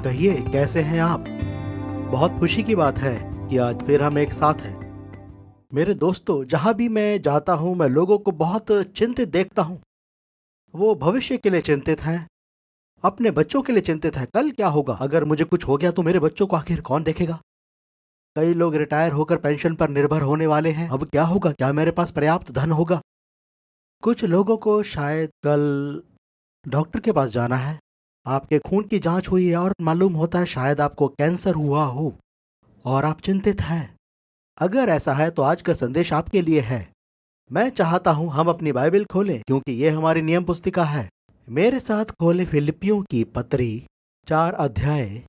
कहिए, कैसे हैं आप? बहुत खुशी की बात है कि आज फिर हम एक साथ हैं। मेरे दोस्तों, जहां भी मैं जाता हूं मैं लोगों को बहुत चिंतित देखता हूं। वो भविष्य के लिए चिंतित हैं, अपने बच्चों के लिए चिंतित हैं। कल क्या होगा? अगर मुझे कुछ हो गया तो मेरे बच्चों को आखिर कौन देखेगा? कई लोग रिटायर होकर पेंशन पर निर्भर होने वाले हैं। अब क्या होगा? क्या मेरे पास पर्याप्त धन होगा? कुछ लोगों को शायद कल डॉक्टर के पास जाना है। आपके खून की जांच हुई है और मालूम होता है शायद आपको कैंसर हुआ हो और आप चिंतित हैं। अगर ऐसा है तो आज का संदेश आपके लिए है। मैं चाहता हूं हम अपनी बाइबल खोलें क्योंकि ये हमारी नियम पुस्तिका है। मेरे साथ खोलें फिलिपियों की पत्री 4 अध्याय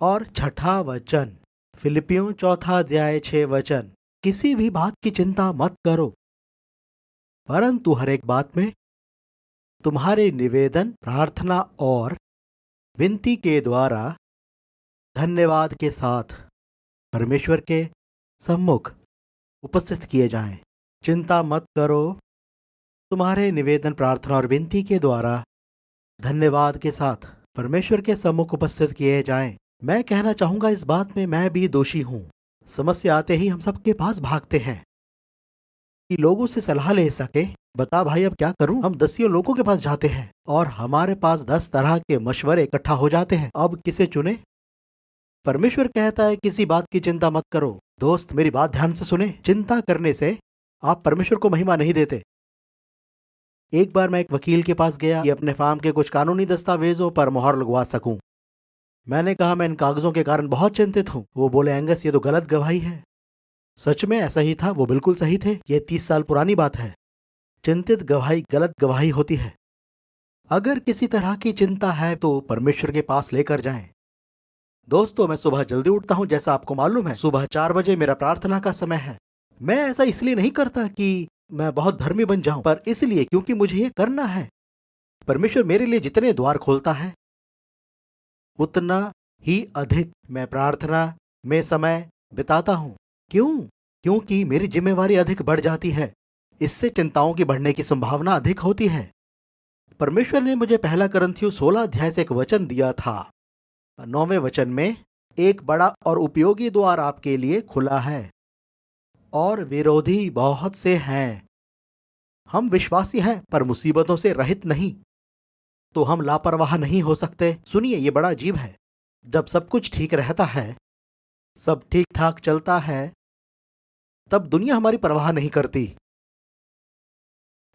और 6 वचन। फिलिपियों 4 अध्याय 6 वचन। किसी भी बात की चिंता मत करो, परंतु हर एक बात में तुम्हारे निवेदन, प्रार्थना और विनती के द्वारा धन्यवाद के साथ परमेश्वर के सम्मुख उपस्थित किए जाएं। चिंता मत करो, तुम्हारे निवेदन, प्रार्थना और विनती के द्वारा धन्यवाद के साथ परमेश्वर के सम्मुख उपस्थित किए जाएं। मैं कहना चाहूंगा इस बात में मैं भी दोषी हूं। समस्या आते ही हम सबके पास भागते हैं कि लोगों से सलाह ले सके। बता भाई अब क्या करूं? हम दसियों लोगों के पास जाते हैं और हमारे पास 10 तरह के मशवरे इकट्ठा हो जाते हैं। अब किसे चुने? परमेश्वर कहता है किसी बात की चिंता मत करो। दोस्त, मेरी बात ध्यान से सुने। चिंता करने से आप परमेश्वर को महिमा नहीं देते। एक बार मैं एक वकील के पास गया कि अपने फार्म के कुछ कानूनी दस्तावेजों पर मोहर लगवा सकूं। मैंने कहा मैं इन कागजों के कारण बहुत चिंतित हूं। वो बोले, एंगस ये तो गलत गवाही है। सच में ऐसा ही था, वो बिल्कुल सही थे। ये 30 साल पुरानी बात है। चिंतित गवाही गलत गवाही होती है। अगर किसी तरह की चिंता है तो परमेश्वर के पास लेकर जाएं। दोस्तों, मैं सुबह जल्दी उठता हूं। जैसा आपको मालूम है, सुबह 4 बजे मेरा प्रार्थना का समय है। मैं ऐसा इसलिए नहीं करता कि मैं बहुत धर्मी बन जाऊं, पर इसलिए क्योंकि मुझे ये करना है। परमेश्वर मेरे लिए जितने द्वार खोलता है उतना ही अधिक मैं प्रार्थना में समय बिताता हूं। क्यों? क्योंकि मेरी जिम्मेवारी अधिक बढ़ जाती है। इससे चिंताओं की बढ़ने की संभावना अधिक होती है। परमेश्वर ने मुझे 1 कुरिन्थियों 16 अध्याय से एक वचन दिया था। 9वें वचन में, एक बड़ा और उपयोगी द्वार आपके लिए खुला है और विरोधी बहुत से हैं। हम विश्वासी हैं पर मुसीबतों से रहित नहीं, तो हम लापरवाह नहीं हो सकते। सुनिए, ये बड़ा अजीब है। जब सब कुछ ठीक रहता है, सब ठीक ठाक चलता है, तब दुनिया हमारी परवाह नहीं करती।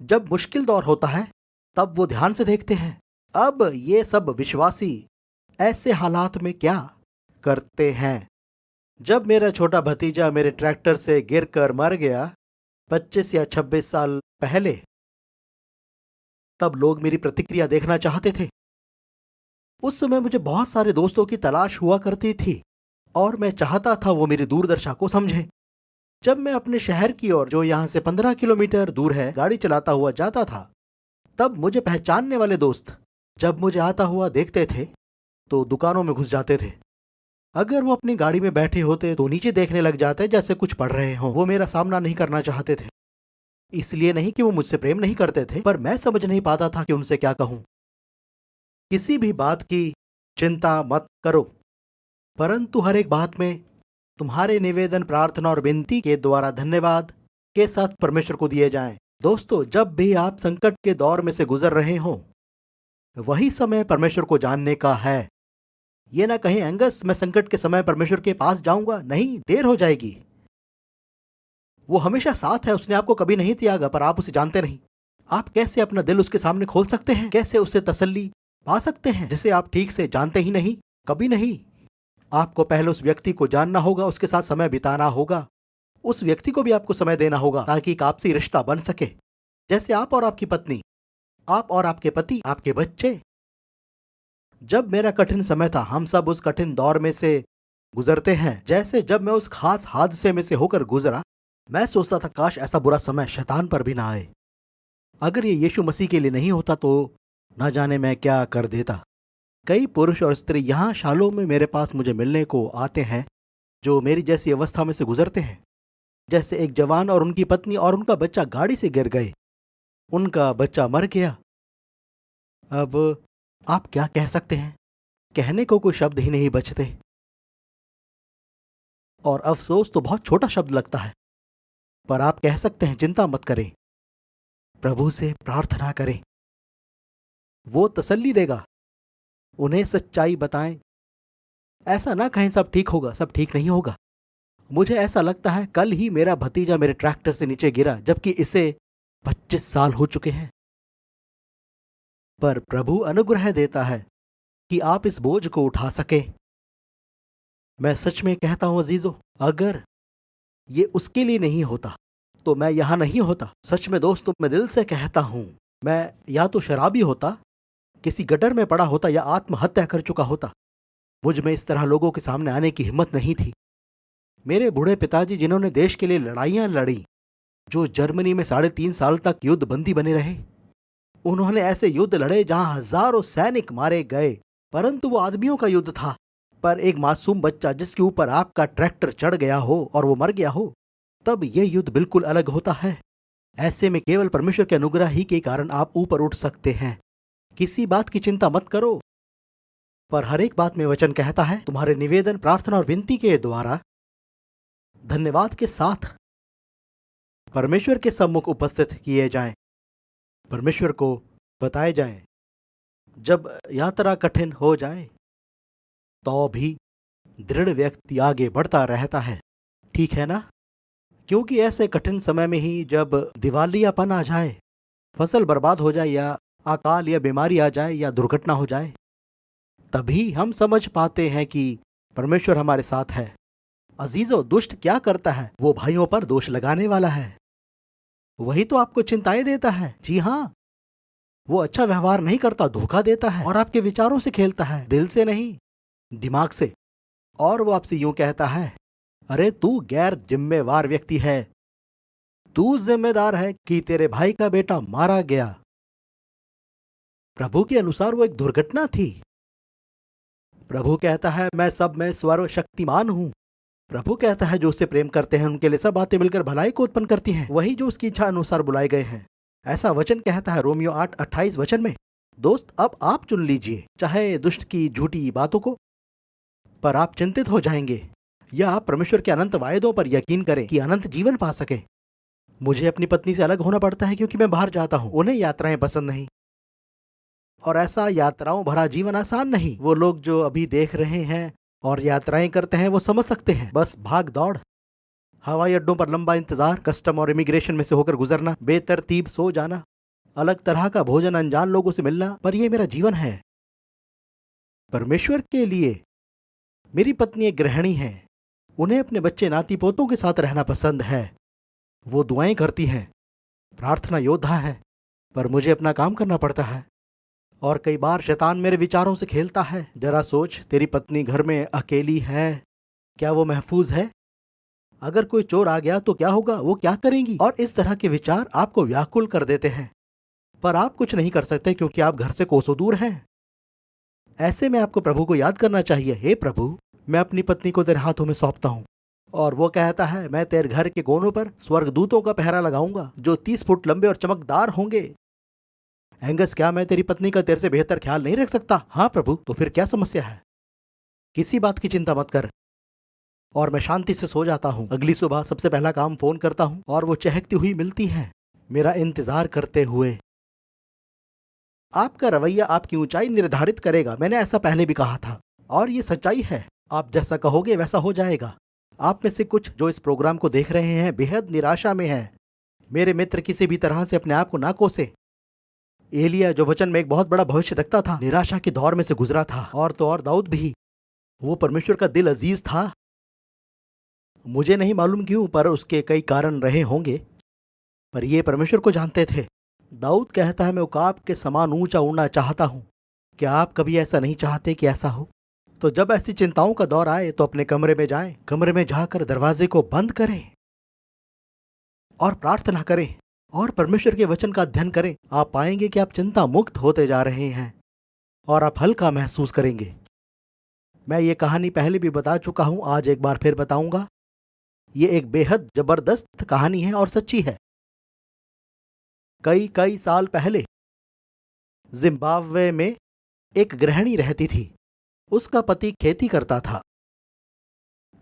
जब मुश्किल दौर होता है तब वो ध्यान से देखते हैं। अब ये सब विश्वासी ऐसे हालात में क्या करते हैं? जब मेरा छोटा भतीजा मेरे ट्रैक्टर से गिरकर मर गया 25 या 26 साल पहले, तब लोग मेरी प्रतिक्रिया देखना चाहते थे। उस समय मुझे बहुत सारे दोस्तों की तलाश हुआ करती थी और मैं चाहता था वो मेरी दूरदर्शा को समझें। जब मैं अपने शहर की ओर, जो यहां से 15 किलोमीटर दूर है, गाड़ी चलाता हुआ जाता था, तब मुझे पहचानने वाले दोस्त जब मुझे आता हुआ देखते थे तो दुकानों में घुस जाते थे। अगर वो अपनी गाड़ी में बैठे होते तो नीचे देखने लग जाते जैसे कुछ पढ़ रहे हों। वो मेरा सामना नहीं करना चाहते थे। इसलिए नहीं कि वो मुझसे प्रेम नहीं करते थे, पर मैं समझ नहीं पाता था कि उनसे क्या कहूं। किसी भी बात की चिंता मत करो, परंतु हर एक बात में तुम्हारे निवेदन, प्रार्थना और विनती के द्वारा धन्यवाद के साथ परमेश्वर को दिए जाएं। दोस्तों, जब भी आप संकट के दौर में से गुजर रहे हों, वही समय परमेश्वर को जानने का है। ये ना कहीं, एंगस मैं संकट के समय परमेश्वर के पास जाऊंगा। नहीं, देर हो जाएगी। वो हमेशा साथ है, उसने आपको कभी नहीं त्यागा, पर आप उसे जानते नहीं। आप कैसे अपना दिल उसके सामने खोल सकते हैं? कैसे उससे तसल्ली पा सकते हैं जिसे आप ठीक से जानते ही नहीं? कभी नहीं। आपको पहले उस व्यक्ति को जानना होगा, उसके साथ समय बिताना होगा, उस व्यक्ति को भी आपको समय देना होगा ताकि एक आपसी रिश्ता बन सके, जैसे आप और आपकी पत्नी, आप और आपके पति, आपके बच्चे। जब मेरा कठिन समय था, हम सब उस कठिन दौर में से गुजरते हैं। जैसे जब मैं उस खास हादसे में से होकर गुजरा, मैं सोचता था काश ऐसा बुरा समय शैतान पर भी ना आए। अगर ये यीशु मसीह के लिए नहीं होता तो न जाने मैं क्या कर देता। कई पुरुष और स्त्री यहाँ शालों में मेरे पास मुझे मिलने को आते हैं जो मेरी जैसी अवस्था में से गुजरते हैं। जैसे एक जवान और उनकी पत्नी और उनका बच्चा गाड़ी से गिर गए, उनका बच्चा मर गया। अब आप क्या कह सकते हैं? कहने को कोई शब्द ही नहीं बचते। और अफसोस तो बहुत छोटा शब्द लगता है, पर आप कह सकते हैं चिंता मत करें, प्रभु से प्रार्थना करें, वो तसल्ली देगा। उन्हें सच्चाई बताएं। ऐसा ना कहें सब ठीक होगा, सब ठीक नहीं होगा। मुझे ऐसा लगता है कल ही मेरा भतीजा मेरे ट्रैक्टर से नीचे गिरा, जबकि इसे 25 साल हो चुके हैं। पर प्रभु अनुग्रह देता है कि आप इस बोझ को उठा सकें। मैं सच में कहता हूं अजीजों, अगर ये उसके लिए नहीं होता तो मैं यहां नहीं होता। सच में दोस्तों, मैं दिल से कहता हूं, मैं या तो शराबी होता, किसी गटर में पड़ा होता या आत्महत्या कर चुका होता। मुझ में इस तरह लोगों के सामने आने की हिम्मत नहीं थी। मेरे बूढ़े पिताजी जिन्होंने देश के लिए लड़ाइयां लड़ी, जो जर्मनी में 3.5 साल तक युद्ध बंदी बने रहे, उन्होंने ऐसे युद्ध लड़े जहां हजारों सैनिक मारे गए, परंतु वो आदमियों का युद्ध था। पर एक मासूम बच्चा जिसके ऊपर आपका ट्रैक्टर चढ़ गया हो और वो मर गया हो, तब यह युद्ध बिल्कुल अलग होता है। ऐसे में केवल परमेश्वर के अनुग्रह ही के कारण आप ऊपर उठ सकते हैं। किसी बात की चिंता मत करो, पर हर एक बात में वचन कहता है तुम्हारे निवेदन, प्रार्थना और विनती के द्वारा धन्यवाद के साथ परमेश्वर के सम्मुख उपस्थित किए जाएं, परमेश्वर को बताए जाएं। जब यात्रा कठिन हो जाए तो भी दृढ़ व्यक्ति आगे बढ़ता रहता है, ठीक है ना? क्योंकि ऐसे कठिन समय में ही जब दिवालियापन आ जाए, फसल बर्बाद हो जाए या अकाल या बीमारी आ जाए या दुर्घटना हो जाए, तभी हम समझ पाते हैं कि परमेश्वर हमारे साथ है। अजीजों, दुष्ट क्या करता है? वो भाइयों पर दोष लगाने वाला है। वही तो आपको चिंताएं देता है। जी हाँ, वो अच्छा व्यवहार नहीं करता, धोखा देता है और आपके विचारों से खेलता है, दिल से नहीं, दिमाग से। और वो आपसे यूं कहता है, अरे तू गैर जिम्मेवार व्यक्ति है, तू जिम्मेदार है कि तेरे भाई का बेटा मारा गया। प्रभु के अनुसार वो एक दुर्घटना थी। प्रभु कहता है मैं सब में सर्वशक्तिमान हूं। प्रभु कहता है जो उससे प्रेम करते हैं उनके लिए सब बातें मिलकर भलाई को उत्पन्न करती हैं, वही जो उसकी इच्छा अनुसार बुलाए गए हैं। ऐसा वचन कहता है रोमियो 8:28 वचन में। दोस्त, अब आप चुन लीजिए, चाहे दुष्ट की झूठी बातों को, पर आप चिंतित हो जाएंगे, या आप परमेश्वर के अनंत वायदों पर यकीन करें कि अनंत जीवन पा सकें। मुझे अपनी पत्नी से अलग होना पड़ता है क्योंकि मैं बाहर जाता हूं, उन्हें यात्राएं पसंद नहीं, और ऐसा यात्राओं भरा जीवन आसान नहीं। वो लोग जो अभी देख रहे हैं और यात्राएं करते हैं वो समझ सकते हैं। बस भाग दौड़, हवाई अड्डों पर लंबा इंतजार, कस्टम और इमिग्रेशन में से होकर गुजरना, बेतरतीब सो जाना, अलग तरह का भोजन, अनजान लोगों से मिलना, पर यह मेरा जीवन है। परमेश्वर के लिए मेरी पत्नी एक गृहिणी है, उन्हें अपने बच्चे नाती पोतों के साथ रहना पसंद है। वो दुआएं करती हैं, प्रार्थना योद्धा है, पर मुझे अपना काम करना पड़ता है। और कई बार शैतान मेरे विचारों से खेलता है। जरा सोच, तेरी पत्नी घर में अकेली है, क्या वो महफूज है? अगर कोई चोर आ गया तो क्या होगा, वो क्या करेंगी? और इस तरह के विचार आपको व्याकुल कर देते हैं, पर आप कुछ नहीं कर सकते क्योंकि आप घर से कोसों दूर हैं। ऐसे में आपको प्रभु को याद करना चाहिए, हे प्रभु, मैं अपनी पत्नी को तेरे हाथों में सौंपता हूँ। और वो कहता है मैं तेरे घर के कोनों पर स्वर्गदूतों का पहरा लगाऊंगा जो 30 फुट लंबे और चमकदार होंगे। एंगस, क्या मैं तेरी पत्नी का तेरे से बेहतर ख्याल नहीं रख सकता? हाँ प्रभु, तो फिर क्या समस्या है? किसी बात की चिंता मत कर। और मैं शांति से सो जाता हूँ। अगली सुबह सबसे पहला काम फोन करता हूँ और वो चहकती हुई मिलती है, मेरा इंतजार करते हुए। आपका रवैया आपकी ऊंचाई निर्धारित करेगा, मैंने ऐसा पहले भी कहा था, और ये सच्चाई है। आप जैसा कहोगे वैसा हो जाएगा। आप में से कुछ जो इस प्रोग्राम को देख रहे हैं बेहद निराशा में हैं। मेरे मित्र किसी भी तरह से अपने आप को ना कोसे। एलिया, जो वचन में एक बहुत बड़ा भविष्य देखता था, निराशा के दौर में से गुजरा था, और तो और दाऊद भी। वो परमेश्वर का दिल अजीज था। मुझे नहीं मालूम क्यों, पर उसके कई कारण रहे होंगे, पर ये परमेश्वर को जानते थे। दाऊद कहता है, मैं उकाब के समान ऊंचा उड़ना चाहता हूं। क्या आप कभी ऐसा नहीं चाहते कि ऐसा हो? तो जब ऐसी चिंताओं का दौर आए तो अपने कमरे में जाएं, कमरे में जाकर दरवाजे को बंद करें और प्रार्थना करें और परमेश्वर के वचन का अध्ययन करें। आप पाएंगे कि आप चिंता मुक्त होते जा रहे हैं और आप हल्का महसूस करेंगे। मैं ये कहानी पहले भी बता चुका हूं, आज एक बार फिर बताऊंगा। ये एक बेहद जबरदस्त कहानी है और सच्ची है। कई कई साल पहले जिम्बाब्वे में एक गृहिणी रहती थी। उसका पति खेती करता था।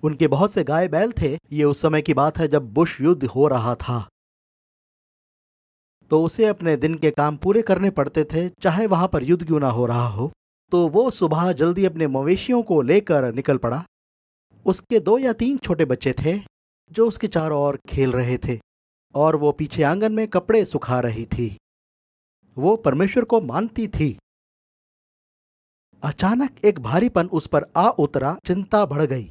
उनके बहुत से गाय बैल थे। ये उस समय की बात है जब बुश युद्ध हो रहा था। तो उसे अपने दिन के काम पूरे करने पड़ते थे, चाहे वहां पर युद्ध क्यों ना हो रहा हो। तो वो सुबह जल्दी अपने मवेशियों को लेकर निकल पड़ा। उसके 2 या 3 छोटे बच्चे थे जो उसके चारों ओर खेल रहे थे और वो पीछे आंगन में कपड़े सुखा रही थी। वो परमेश्वर को मानती थी। अचानक एक भारीपन उस पर आ उतरा। चिंता बढ़ गई।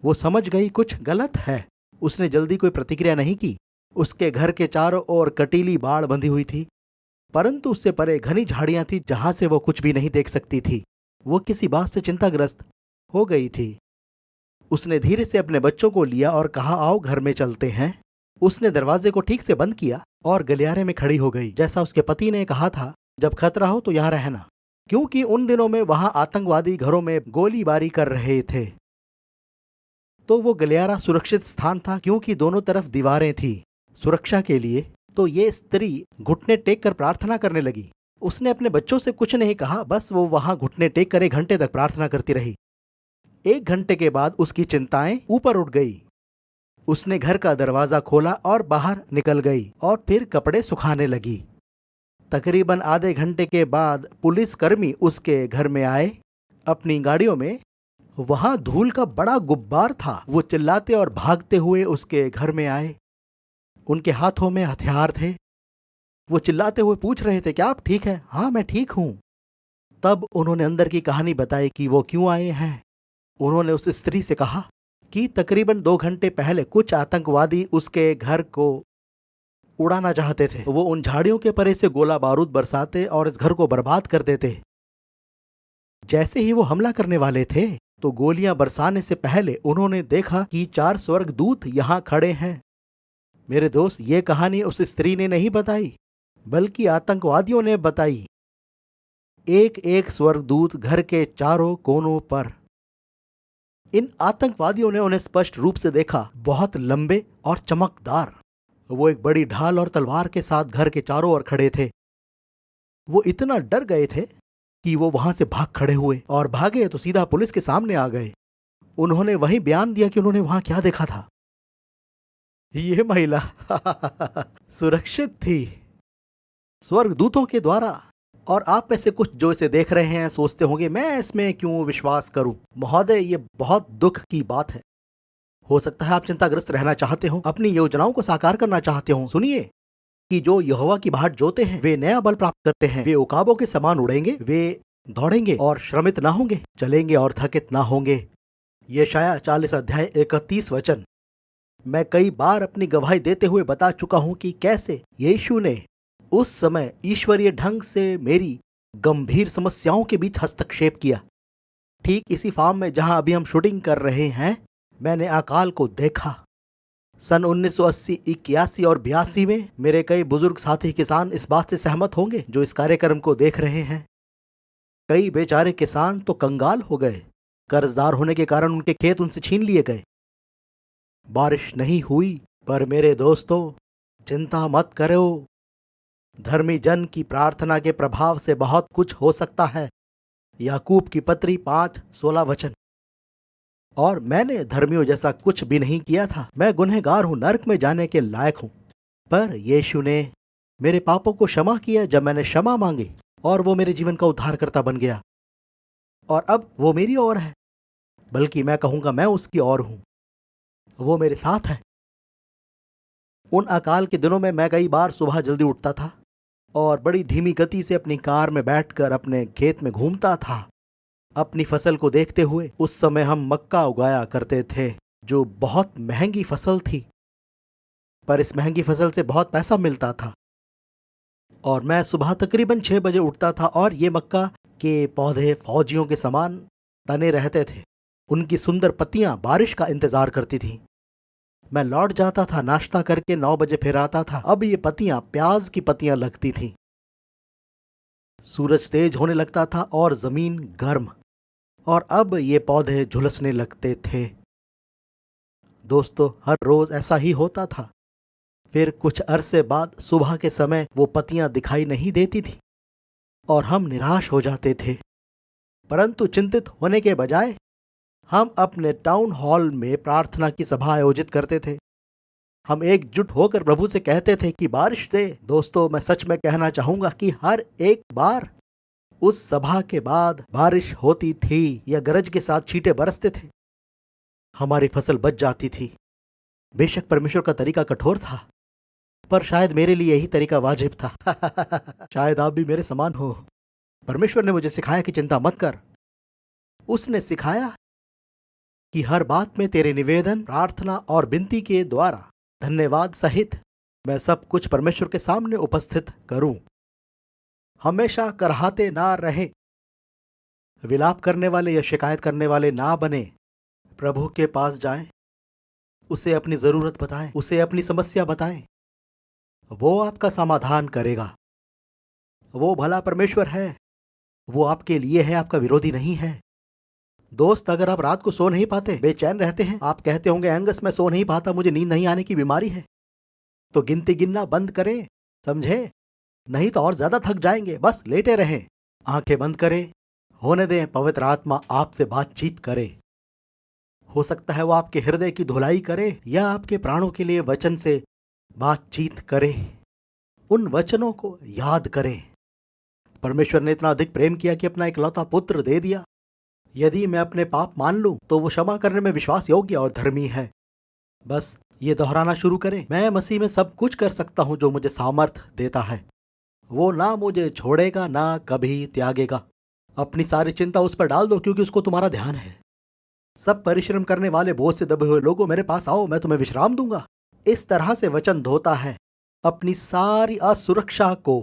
वो समझ गई कुछ गलत है। उसने जल्दी कोई प्रतिक्रिया नहीं की। उसके घर के चारों ओर कटीली बाड़ बंधी हुई थी, परंतु उससे परे घनी झाड़ियां थी जहां से वो कुछ भी नहीं देख सकती थी। वो किसी बात से चिंताग्रस्त हो गई थी। उसने धीरे से अपने बच्चों को लिया और कहा, आओ घर में चलते हैं। उसने दरवाजे को ठीक से बंद किया और गलियारे में खड़ी हो गई। जैसा उसके पति ने कहा था, जब खतरा हो तो यहां रहना, क्योंकि उन दिनों में वहां आतंकवादी घरों में गोलीबारी कर रहे थे। तो वो गलियारा सुरक्षित स्थान था, क्योंकि दोनों तरफ दीवारें थी सुरक्षा के लिए। तो ये स्त्री घुटने टेक कर प्रार्थना करने लगी। उसने अपने बच्चों से कुछ नहीं कहा, बस वो वहां घुटने टेक कर 1 घंटे तक प्रार्थना करती रही। 1 घंटे के बाद उसकी चिंताएं ऊपर उठ गई। उसने घर का दरवाजा खोला और बाहर निकल गई और फिर कपड़े सुखाने लगी। तकरीबन आधे घंटे के बाद पुलिसकर्मी उसके घर में आए अपनी गाड़ियों में। वहां धूल का बड़ा गुब्बार था। वो चिल्लाते और भागते हुए उसके घर में आए। उनके हाथों में हथियार थे। वो चिल्लाते हुए पूछ रहे थे, क्या आप ठीक हैं? हाँ, मैं ठीक हूं। तब उन्होंने अंदर की कहानी बताई कि वो क्यों आए हैं। उन्होंने उस स्त्री से कहा कि तकरीबन 2 घंटे पहले कुछ आतंकवादी उसके घर को उड़ाना चाहते थे। वो उन झाड़ियों के परे से गोला बारूद बरसाते और इस घर को बर्बाद कर देते। जैसे ही वो हमला करने वाले थे तो गोलियां बरसाने से पहले उन्होंने देखा कि 4 स्वर्गदूत यहां खड़े हैं। मेरे दोस्त, ये कहानी उस स्त्री ने नहीं बताई, बल्कि आतंकवादियों ने बताई। एक एक स्वर्गदूत घर के चारों कोनों पर। इन आतंकवादियों ने उन्हें स्पष्ट रूप से देखा, बहुत लंबे और चमकदार। वो एक बड़ी ढाल और तलवार के साथ घर के चारों ओर खड़े थे। वो इतना डर गए थे कि वो वहां से भाग खड़े हुए और भागे तो सीधा पुलिस के सामने आ गए। उन्होंने वही बयान दिया कि उन्होंने वहां क्या देखा था। ये महिला सुरक्षित थी स्वर्गदूतों के द्वारा। और आप में से कुछ जो इसे देख रहे हैं सोचते होंगे, मैं इसमें क्यों विश्वास करूं? महोदय, ये बहुत दुख की बात है। हो सकता है आप चिंताग्रस्त रहना चाहते हो, अपनी योजनाओं को साकार करना चाहते हो। सुनिए कि जो यहोवा की बाट जोते हैं वे नया बल प्राप्त करते हैं। वे उकाबों के समान उड़ेंगे, वे दौड़ेंगे और श्रमित ना होंगे, चलेंगे और थकित ना होंगे। यशायाह 40 अध्याय 31 वचन। मैं कई बार अपनी गवाही देते हुए बता चुका हूं कि कैसे यीशु ने उस समय ईश्वरीय ढंग से मेरी गंभीर समस्याओं के बीच हस्तक्षेप किया। ठीक इसी फार्म में जहां अभी हम शूटिंग कर रहे हैं, मैंने अकाल को देखा। सन 1980, 81 और 82 में मेरे कई बुजुर्ग साथी किसान इस बात से सहमत होंगे जो इस कार्यक्रम को देख रहे हैं। कई बेचारे किसान तो कंगाल हो गए। कर्जदार होने के कारण उनके खेत उनसे छीन लिए गए। बारिश नहीं हुई। पर मेरे दोस्तों, चिंता मत करो। धर्मी जन की प्रार्थना के प्रभाव से बहुत कुछ हो सकता है। याकूब की पत्री 5:16 वचन। और मैंने धर्मियों जैसा कुछ भी नहीं किया था। मैं गुनहगार हूं, नरक में जाने के लायक हूं। पर यीशु ने मेरे पापों को क्षमा किया जब मैंने क्षमा मांगी, और वो मेरे जीवन का उद्धारकर्ता बन गया। और अब वो मेरी ओर है, बल्कि मैं कहूंगा मैं उसकी ओर हूं। वो मेरे साथ है। उन अकाल के दिनों में मैं कई बार सुबह जल्दी उठता था और बड़ी धीमी गति से अपनी कार में बैठकर अपने खेत में घूमता था, अपनी फसल को देखते हुए। उस समय हम मक्का उगाया करते थे। जो बहुत महंगी फसल थी, पर इस महंगी फसल से बहुत पैसा मिलता था। और मैं सुबह तकरीबन 6 बजे उठता था और ये मक्का के पौधे फौजियों के समान तने रहते थे। उनकी सुंदर पत्तियां बारिश का इंतजार करती थीं। मैं लौट जाता था, नाश्ता करके 9 बजे फिर आता था। अब ये पत्तियां प्याज की पत्तियां लगती थीं। सूरज तेज होने लगता था और जमीन गर्म, और अब ये पौधे झुलसने लगते थे। दोस्तों, हर रोज ऐसा ही होता था। फिर कुछ अरसे बाद सुबह के समय वो पत्तियां दिखाई नहीं देती थी और हम निराश हो जाते थे। परंतु चिंतित होने के बजाय हम अपने टाउन हॉल में प्रार्थना की सभा आयोजित करते थे। हम एकजुट होकर प्रभु से कहते थे कि बारिश दे। दोस्तों, मैं सच में कहना चाहूंगा कि हर एक बार उस सभा के बाद बारिश होती थी या गरज के साथ छींटे बरसते थे, हमारी फसल बच जाती थी। बेशक परमेश्वर का तरीका कठोर था, पर शायद मेरे लिए यही तरीका वाजिब था। शायद आप भी मेरे समान हो। परमेश्वर ने मुझे सिखाया कि चिंता मत कर। उसने सिखाया कि हर बात में तेरे निवेदन, प्रार्थना और विनती के द्वारा धन्यवाद सहित मैं सब कुछ परमेश्वर के सामने उपस्थित करूं। हमेशा कराहते ना रहें, विलाप करने वाले या शिकायत करने वाले ना बने। प्रभु के पास जाएं, उसे अपनी जरूरत बताएं, उसे अपनी समस्या बताएं। वो आपका समाधान करेगा। वो भला परमेश्वर है। वो आपके लिए है, आपका विरोधी नहीं है। दोस्त, अगर आप रात को सो नहीं पाते, बेचैन रहते हैं, आप कहते होंगे एंगस मैं सो नहीं पाता, मुझे नींद नहीं आने की बीमारी है, तो गिनती गिनना बंद करें, समझे? नहीं तो और ज्यादा थक जाएंगे। बस लेटे रहें, आंखें बंद करें, होने दें पवित्र आत्मा आपसे बातचीत करे। हो सकता है वो आपके हृदय की धुलाई करे या आपके प्राणों के लिए वचन से बातचीत करे। उन वचनों को याद करें। परमेश्वर ने इतना अधिक प्रेम किया कि अपना इकलौता पुत्र दे दिया। यदि मैं अपने पाप मान लूं तो वो क्षमा करने में विश्वास योग्य और धर्मी है। बस ये दोहराना शुरू करें, मैं मसीह में सब कुछ कर सकता हूं जो मुझे सामर्थ देता है। वो ना मुझे छोड़ेगा, ना कभी त्यागेगा। अपनी सारी चिंता उस पर डाल दो, क्योंकि उसको तुम्हारा ध्यान है। सब परिश्रम करने वाले बोझ से दबे हुए लोगों, मेरे पास आओ, मैं तुम्हें विश्राम दूंगा। इस तरह से वचन धोता है। अपनी सारी असुरक्षा को,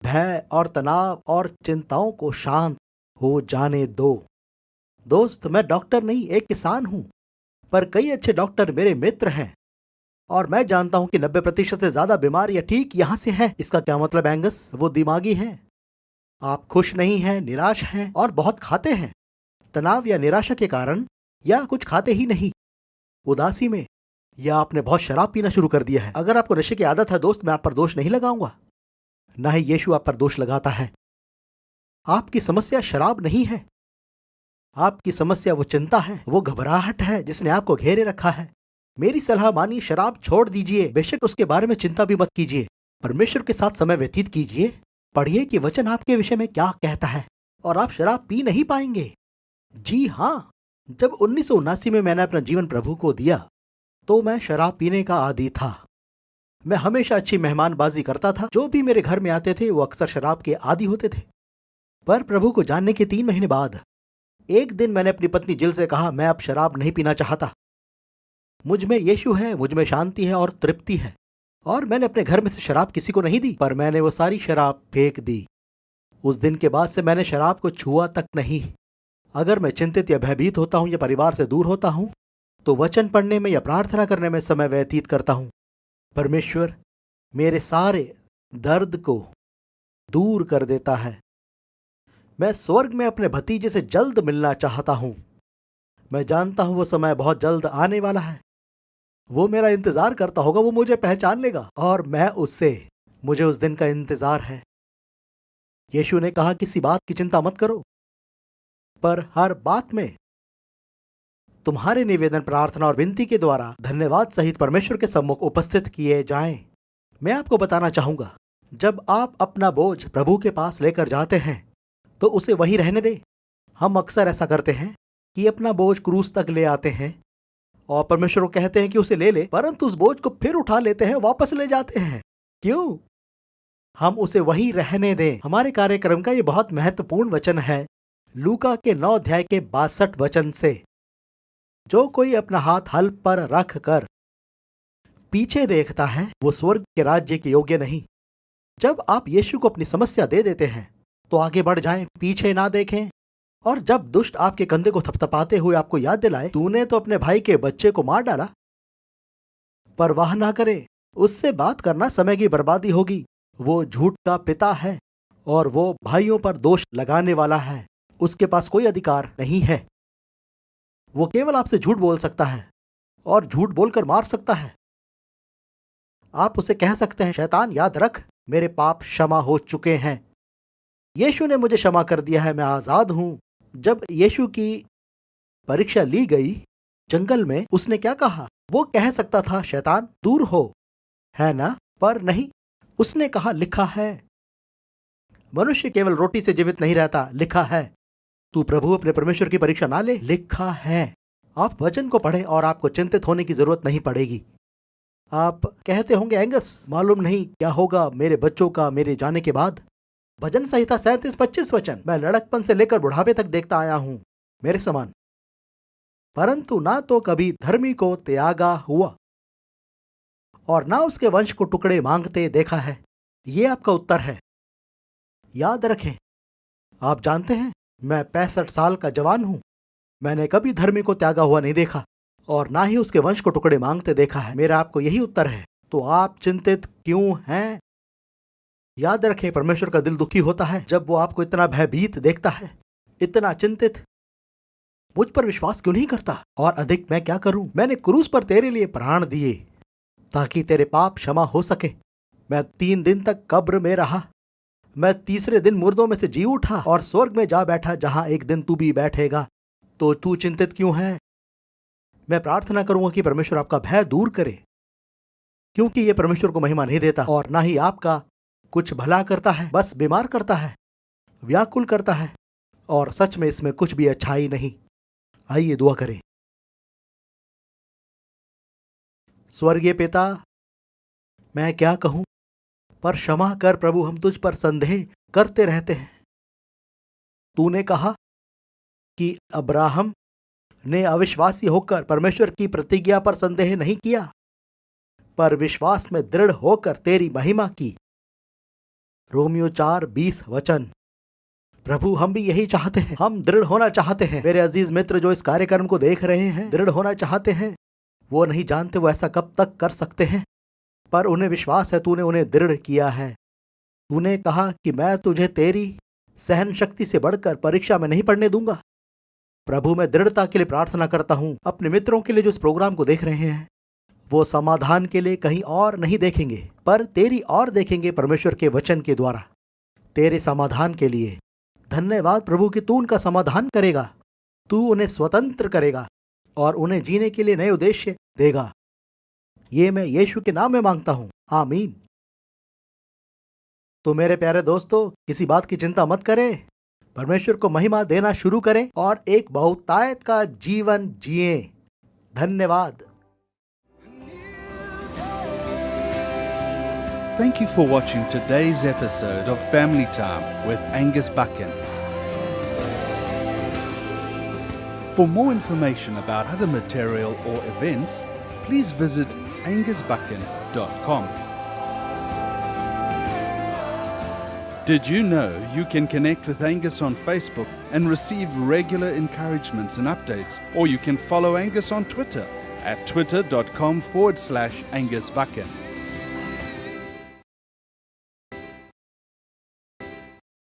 भय और तनाव और चिंताओं को शांत हो जाने दो। दोस्त, मैं डॉक्टर नहीं, एक किसान हूं, पर कई अच्छे डॉक्टर मेरे मित्र हैं और मैं जानता हूं कि 90% से ज्यादा बीमारियां ठीक यहां से हैं। इसका क्या मतलब एंगस? वो दिमागी हैं। आप खुश नहीं हैं, निराश हैं और बहुत खाते हैं, तनाव या निराशा के कारण, या कुछ खाते ही नहीं, उदासी में, या आपने बहुत शराब पीना शुरू कर दिया है। अगर आपको नशे की आदत है दोस्त, मैं आप पर दोष नहीं लगाऊंगा, ना ही यीशु आप पर दोष लगाता है। आपकी समस्या शराब नहीं है, आपकी समस्या वो चिंता है, वो घबराहट है जिसने आपको घेरे रखा है। मेरी सलाह मानिए, शराब छोड़ दीजिए। बेशक उसके बारे में चिंता भी मत कीजिए। परमेश्वर के साथ समय व्यतीत कीजिए। पढ़िए कि वचन आपके विषय में क्या कहता है, और आप शराब पी नहीं पाएंगे। जी हाँ, जब 1979 में मैंने अपना जीवन प्रभु को दिया तो मैं शराब पीने का आदी था। मैं हमेशा अच्छी मेहमानबाजी करता था। जो भी मेरे घर में आते थे वो अक्सर शराब के आदी होते थे। पर प्रभु को जानने के 3 महीने बाद एक दिन मैंने अपनी पत्नी जिल से कहा, मैं अब शराब नहीं पीना चाहता। मुझ में यीशु है, मुझ में शांति है और तृप्ति है। और मैंने अपने घर में से शराब किसी को नहीं दी, पर मैंने वो सारी शराब फेंक दी। उस दिन के बाद से मैंने शराब को छुआ तक नहीं। अगर मैं चिंतित या भयभीत होता हूं या परिवार से दूर होता हूं तो वचन पढ़ने में या प्रार्थना करने में समय व्यतीत करता हूं। परमेश्वर मेरे सारे दर्द को दूर कर देता है। मैं स्वर्ग में अपने भतीजे से जल्द मिलना चाहता हूं। मैं जानता हूं वो समय बहुत जल्द आने वाला है। वो मेरा इंतजार करता होगा, वो मुझे पहचान लेगा और मैं उससे। मुझे उस दिन का इंतजार है। यीशु ने कहा, किसी बात की चिंता मत करो, पर हर बात में तुम्हारे निवेदन, प्रार्थना और विनती के द्वारा धन्यवाद सहित परमेश्वर के सम्मुख उपस्थित किए जाएं। मैं आपको बताना चाहूंगा, जब आप अपना बोझ प्रभु के पास लेकर जाते हैं तो उसे वहीं रहने दें। हम अक्सर ऐसा करते हैं कि अपना बोझ क्रूस तक ले आते हैं और परमेश्वर को कहते हैं कि उसे ले ले, परंतु उस बोझ को फिर उठा लेते हैं, वापस ले जाते हैं। क्यों? हम उसे वहीं रहने दें। हमारे कार्यक्रम का ये बहुत महत्वपूर्ण वचन है, लूका के 9 अध्याय के 62 वचन से। जो कोई अपना हाथ हल पर रख कर पीछे देखता है वो स्वर्ग के राज्य के योग्य नहीं। जब आप यीशु को अपनी समस्या दे देते हैं तो आगे बढ़ जाएं, पीछे ना देखें। और जब दुष्ट आपके कंधे को थपथपाते हुए आपको याद दिलाए, तूने तो अपने भाई के बच्चे को मार डाला, परवाह ना करे, उससे बात करना समय की बर्बादी होगी। वो झूठ का पिता है और वो भाइयों पर दोष लगाने वाला है। उसके पास कोई अधिकार नहीं है। वो केवल आपसे झूठ बोल सकता है और झूठ बोलकर मार सकता है। आप उसे कह सकते हैं, शैतान याद रख, मेरे पाप क्षमा हो चुके हैं, यीशु ने मुझे क्षमा कर दिया है, मैं आजाद हूं। जब यीशु की परीक्षा ली गई जंगल में, उसने क्या कहा? वो कह सकता था, शैतान दूर हो, है ना? पर नहीं, उसने कहा, लिखा है। मनुष्य केवल रोटी से जीवित नहीं रहता, लिखा है। तू प्रभु अपने परमेश्वर की परीक्षा ना ले, लिखा है। आप वचन को पढ़ें और आपको चिंतित होने की जरूरत नहीं पड़ेगी। आप कहते होंगे, एंगस मालूम नहीं क्या होगा मेरे बच्चों का मेरे जाने के बाद। भजन संहिता 37-25 वचन मैं लड़कपन से लेकर बुढ़ापे तक देखता आया हूं, मेरे समान। परंतु ना तो कभी धर्मी को त्यागा हुआ और ना उसके वंश को टुकड़े मांगते देखा है। ये आपका उत्तर है। याद रखें, आप जानते हैं मैं 65 साल का जवान हूं, मैंने कभी धर्मी को त्यागा हुआ नहीं देखा और ना ही उसके वंश को टुकड़े मांगते देखा है। मेरा आपको यही उत्तर है। तो आप चिंतित क्यों हैं? याद रखें, परमेश्वर का दिल दुखी होता है जब वो आपको इतना भयभीत देखता है, इतना चिंतित। मुझ पर विश्वास क्यों नहीं करता? और अधिक मैं क्या करूं? मैंने क्रूस पर तेरे लिए प्राण दिए ताकि तेरे पाप क्षमा हो सके। मैं 3 दिन तक कब्र में रहा, मैं तीसरे दिन मुर्दों में से जी उठा और स्वर्ग में जा बैठा, जहां एक दिन तू भी बैठेगा। तो तू चिंतित क्यों है? मैं प्रार्थना करूंगा कि परमेश्वर आपका भय दूर करे, क्योंकि यह परमेश्वर को महिमा नहीं देता और ना ही आपका कुछ भला करता है, बस बीमार करता है, व्याकुल करता है, और सच में इसमें कुछ भी अच्छाई नहीं। आइए दुआ करें। स्वर्गीय पिता, मैं क्या कहूं, पर क्षमा कर प्रभु, हम तुझ पर संदेह करते रहते हैं। तूने कहा कि अब्राहम ने अविश्वासी होकर परमेश्वर की प्रतिज्ञा पर संदेह नहीं किया, पर विश्वास में दृढ़ होकर तेरी महिमा की। रोमियो 4:20 वचन। प्रभु, हम भी यही चाहते हैं, हम दृढ़ होना चाहते हैं। मेरे अजीज मित्र जो इस कार्यक्रम को देख रहे हैं, दृढ़ होना चाहते हैं। वो नहीं जानते वो ऐसा कब तक कर सकते हैं, पर उन्हें विश्वास है तूने उन्हें दृढ़ किया है। तूने कहा कि मैं तुझे तेरी सहन शक्ति से बढ़कर परीक्षा में नहीं पढ़ने दूंगा। प्रभु, मैं दृढ़ता के लिए प्रार्थना करता हूं अपने मित्रों के लिए जो इस प्रोग्राम को देख रहे हैं। वो समाधान के लिए कहीं और नहीं देखेंगे, पर तेरी ओर देखेंगे परमेश्वर के वचन के द्वारा, तेरे समाधान के लिए। धन्यवाद प्रभु कि तू उनका समाधान करेगा, तू उन्हें स्वतंत्र करेगा और उन्हें जीने के लिए नए उद्देश्य देगा। ये मैं यीशु के नाम में मांगता हूं, आमीन। तो मेरे प्यारे दोस्तों, किसी बात की चिंता मत करें, परमेश्वर को महिमा देना शुरू करें और एक बहुतायत का जीवन जिएं। धन्यवाद। Thank you for watching today's episode of Family Time with Angus Buchan. For more information about other material or events, please visit angusbuchan.com. Did you know you can connect with Angus on Facebook and receive regular encouragements and updates? Or you can follow Angus on Twitter at twitter.com/AngusBuchan.